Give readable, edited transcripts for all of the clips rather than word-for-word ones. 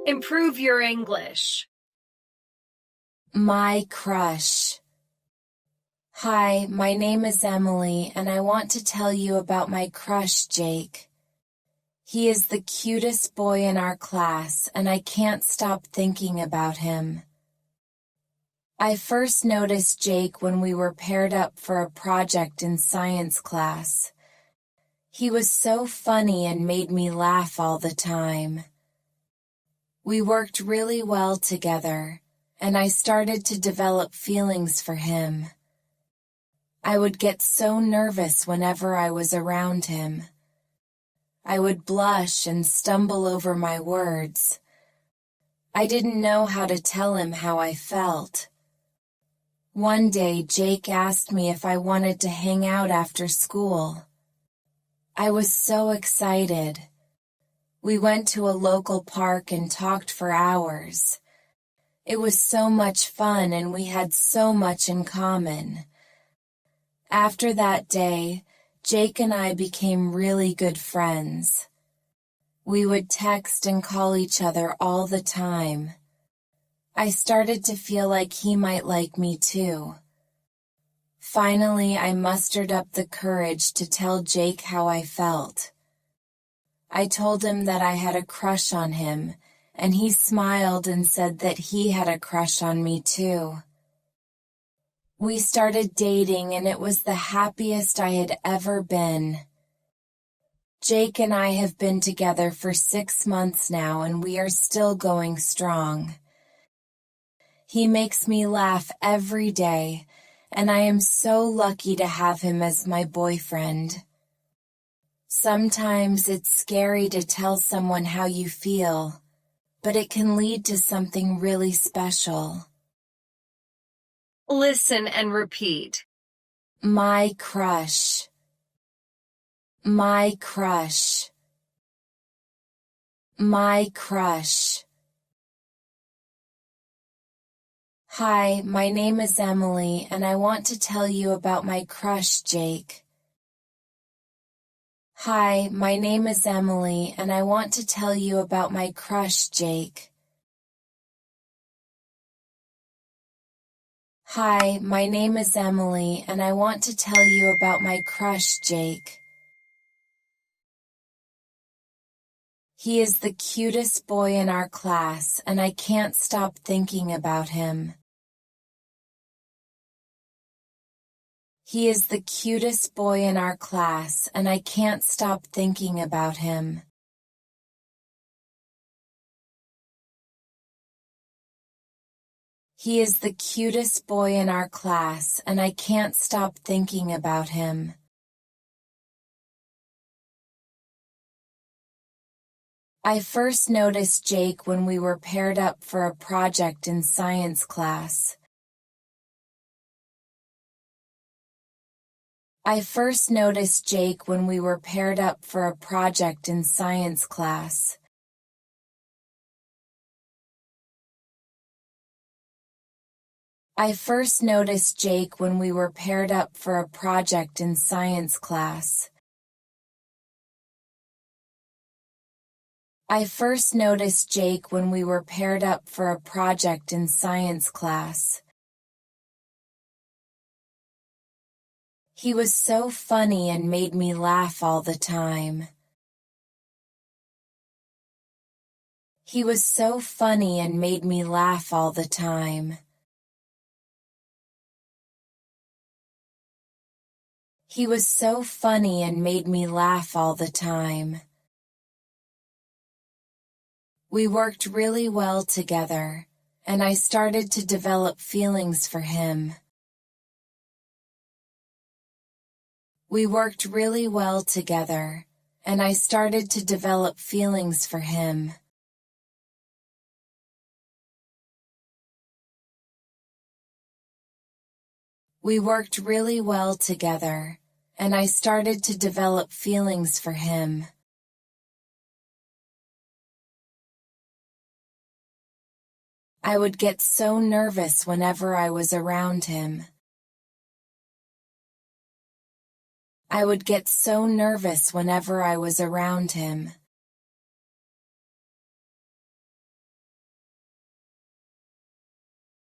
Improve your English. My crush. Hi, my name is Emily and I want to tell you about my crush, Jake. He is the cutest boy in our class and I can't stop thinking about him. I first noticed Jake when we were paired up for a project in science class. He was so funny and made me laugh all the time. We worked really well together, and I started to develop feelings for him. I would get so nervous whenever I was around him. I would blush and stumble over my words. I didn't know how to tell him how I felt. One day Jake asked me if I wanted to hang out after school. I was so excited. We went to a local park and talked for hours. It was so much fun and we had so much in common. After that day, Jake and I became really good friends. We would text and call each other all the time. I started to feel like he might like me too. Finally, I mustered up the courage to tell Jake how I felt. I told him that I had a crush on him, and he smiled and said that he had a crush on me too. We started dating and it was the happiest I had ever been. Jake and I have been together for 6 months now and we are still going strong. He makes me laugh every day, and I am so lucky to have him as my boyfriend. Sometimes it's scary to tell someone how you feel, but it can lead to something really special. Listen and repeat. My crush. My crush. My crush. Hi, my name is Emily and I want to tell you about my crush, Jake. Hi, my name is Emily and I want to tell you about my crush, Jake. Hi, my name is Emily and I want to tell you about my crush, Jake. He is the cutest boy in our class and I can't stop thinking about him. He is the cutest boy in our class and I can't stop thinking about him. He is the cutest boy in our class and I can't stop thinking about him. I first noticed Jake when we were paired up for a project in science class. I first noticed Jake when we were paired up for a project in science class. I first noticed Jake when we were paired up for a project in science class. I first noticed Jake when we were paired up for a project in science class. He was so funny and made me laugh all the time. He was so funny and made me laugh all the time. He was so funny and made me laugh all the time. We worked really well together, and I started to develop feelings for him. We worked really well together, and I started to develop feelings for him. We worked really well together, and I started to develop feelings for him. I would get so nervous whenever I was around him. I would get so nervous whenever I was around him.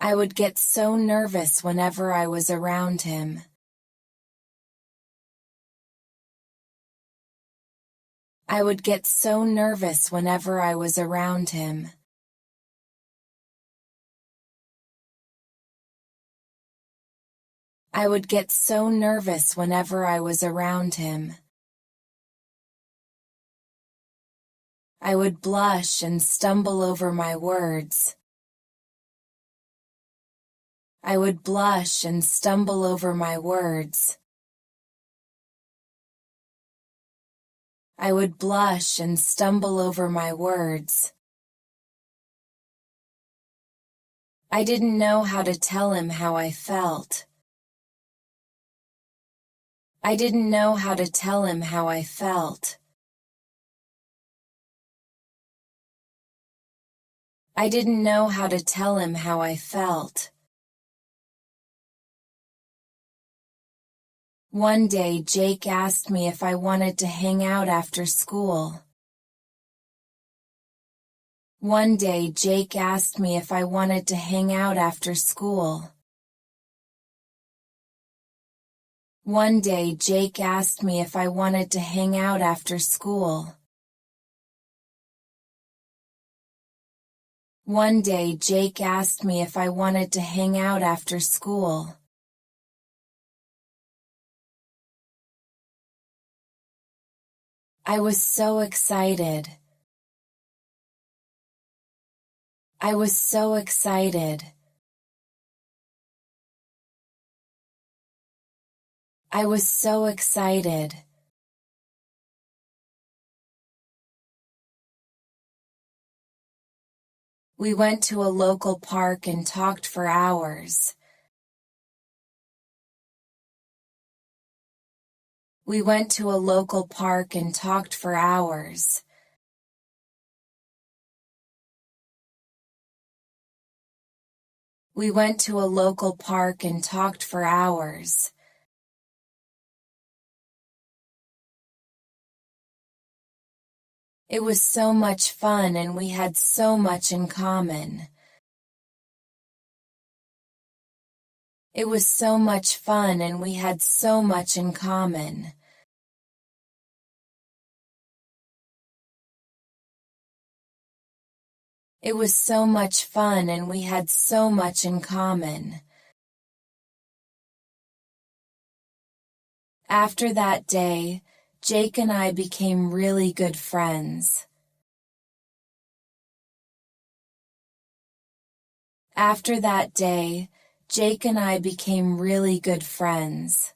I would get so nervous whenever I was around him. I would get so nervous whenever I was around him. I would get so nervous whenever I was around him. I would blush and stumble over my words. I would blush and stumble over my words. I would blush and stumble over my words. I didn't know how to tell him how I felt. I didn't know how to tell him how I felt. I didn't know how to tell him how I felt. One day Jake asked me if I wanted to hang out after school. One day Jake asked me if I wanted to hang out after school. One day Jake asked me if I wanted to hang out after school. One day Jake asked me if I wanted to hang out after school. I was so excited. I was so excited. I was so excited. We went to a local park and talked for hours. We went to a local park and talked for hours. We went to a local park and talked for hours. It was so much fun and we had so much in common. It was so much fun and we had so much in common. It was so much fun and we had so much in common. After that day, Jake and I became really good friends. After that day, Jake and I became really good friends.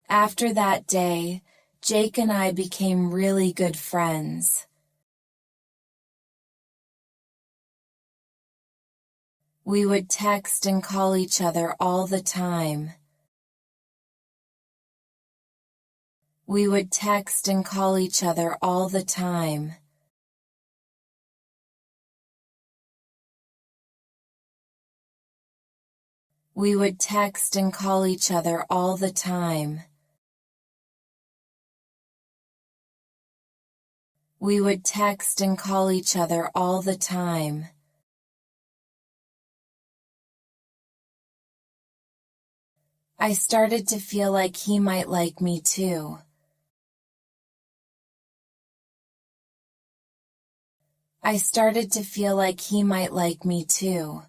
After that day, Jake and I became really good friends. We would text and call each other all the time. We would text and call each other all the time. We would text and call each other all the time. We would text and call each other all the time. I started to feel like he might like me too. I started to feel like he might like me too.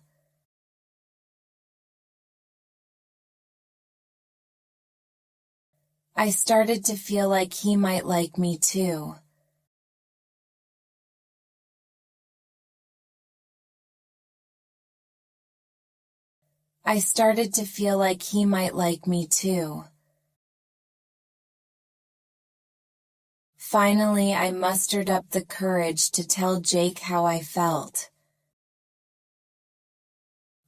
I started to feel like he might like me too. I started to feel like he might like me too. Finally, I mustered up the courage to tell Jake how I felt.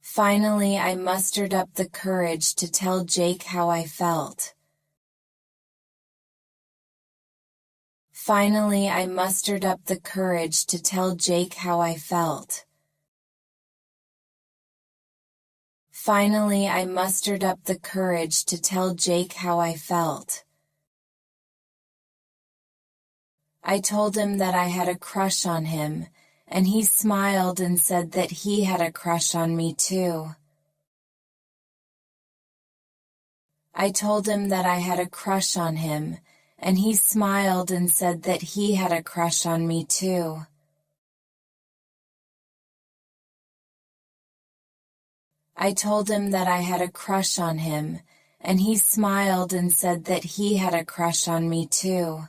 Finally, I mustered up the courage to tell Jake how I felt. Finally, I mustered up the courage to tell Jake how I felt. Finally, I mustered up the courage to tell Jake how I felt. I told him that I had a crush on him, and he smiled and said that he had a crush on me too. I told him that I had a crush on him, and he smiled and said that he had a crush on me too. I told him that I had a crush on him, and he smiled and said that he had a crush on me too.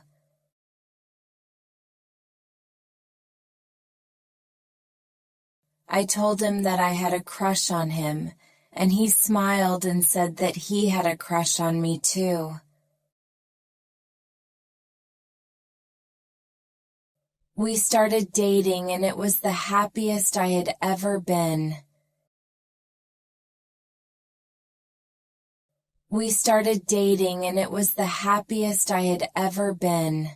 I told him that I had a crush on him, and he smiled and said that he had a crush on me too. We started dating and it was the happiest I had ever been. We started dating and it was the happiest I had ever been.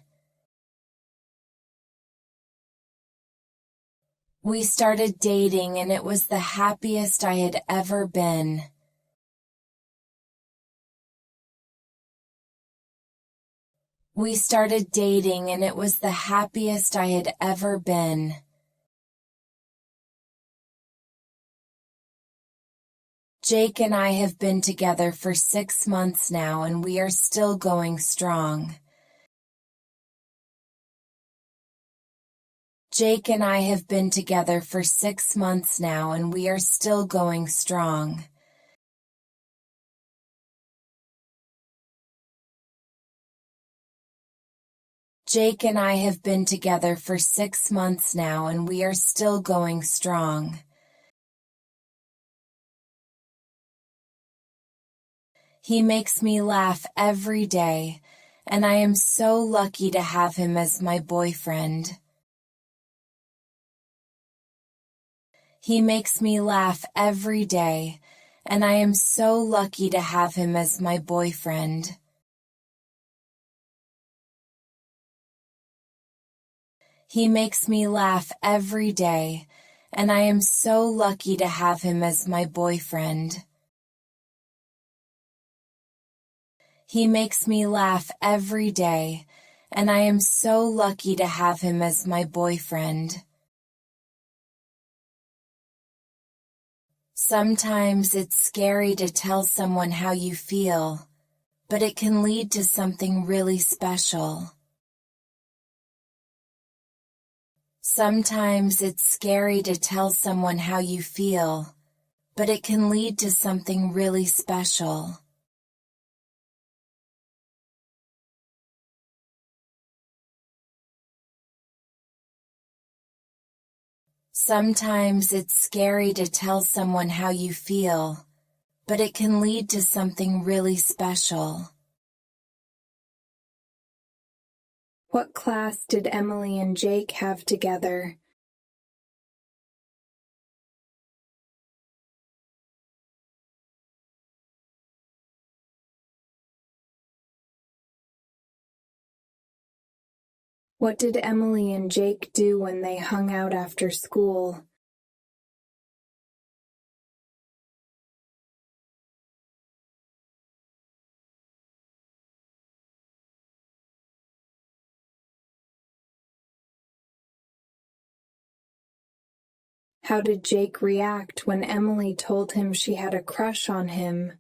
We started dating and it was the happiest I had ever been. We started dating and it was the happiest I had ever been. Jake and I have been together for 6 months now and we are still going strong. Jake and I have been together for 6 months now and we are still going strong. Jake and I have been together for 6 months now and we are still going strong. He makes me laugh every day, and I am so lucky to have him as my boyfriend. He makes me laugh every day, and I am so lucky to have him as my boyfriend. He makes me laugh every day, and I am so lucky to have him as my boyfriend. He makes me laugh every day, and I am so lucky to have him as my boyfriend. Sometimes it's scary to tell someone how you feel, but it can lead to something really special. Sometimes it's scary to tell someone how you feel, but it can lead to something really special. Sometimes it's scary to tell someone how you feel, but it can lead to something really special. What class did Emily and Jake have together? What did Emily and Jake do when they hung out after school? How did Jake react when Emily told him she had a crush on him?